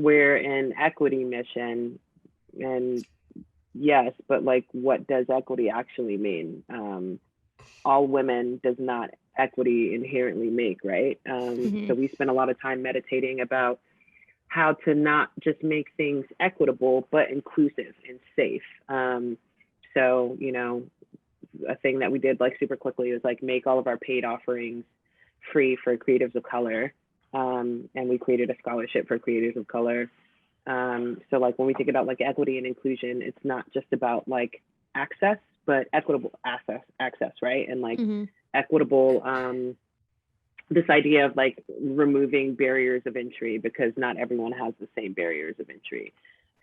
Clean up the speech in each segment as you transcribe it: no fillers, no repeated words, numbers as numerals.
we're an equity mission, and yes, but like, what does equity actually mean? All women does not equity inherently make, right? So we spend a lot of time meditating about how to not just make things equitable, but inclusive and safe. So, you know, a thing that we did like super quickly was like make all of our paid offerings free for creatives of color. And we created a scholarship for creators of color. So like when we think about like equity and inclusion, it's not just about like access, but equitable access, right? And like equitable, this idea of like removing barriers of entry, because not everyone has the same barriers of entry.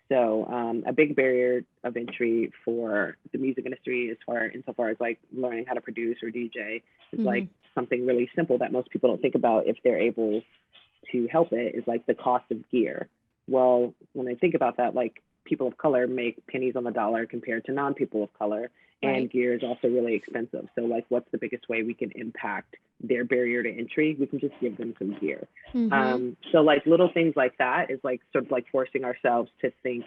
So a big barrier of entry for the music industry, insofar as like learning how to produce or DJ, is like something really simple that most people don't think about if they're able to help it, is like the cost of gear. Well, when I think about that, like people of color make pennies on the dollar compared to non-people of color, and gear is also really expensive. So like, what's the biggest way we can impact their barrier to entry? We can just give them some gear. So like little things like that is like sort of like forcing ourselves to think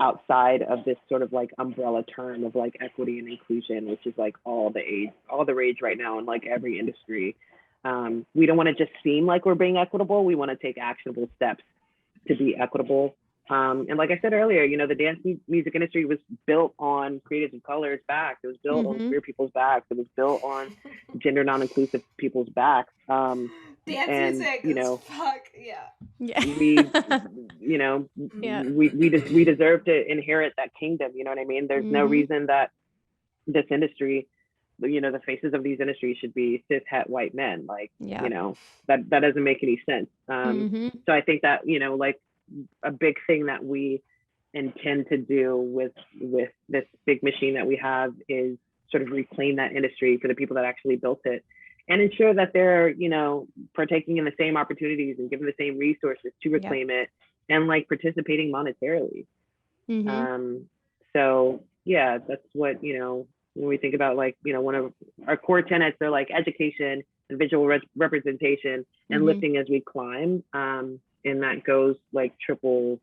outside of this sort of like umbrella term of like equity and inclusion, which is like all the rage right now in like every industry. We don't want to just seem like we're being equitable. We want to take actionable steps to be equitable. And like I said earlier, you know, the dance music industry was built on creatives of color's backs. It was built on queer people's backs. It was built on gender non-inclusive people's backs. Dance and music, you know, fuck yeah. we, you know, we deserve to inherit that kingdom. You know what I mean? There's no reason that this industry, you know, the faces of these industries should be cis het white men. Like, you know, that doesn't make any sense. So I think that, you know, like a big thing that we intend to do with this big machine that we have is sort of reclaim that industry for the people that actually built it, and ensure that they're, you know, partaking in the same opportunities and given the same resources to reclaim it, and like participating monetarily. So yeah, that's what, you know, when we think about like, you know, one of our core tenets are like education and visual representation and lifting as we climb. And that goes like triple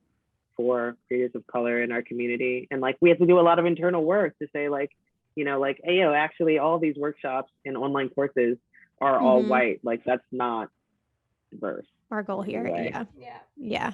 for creators of color in our community. And like, we have to do a lot of internal work to say like, you know, like, hey, yo, actually all these workshops and online courses are all white. Like, that's not diverse. Our goal here. Yeah. Yeah.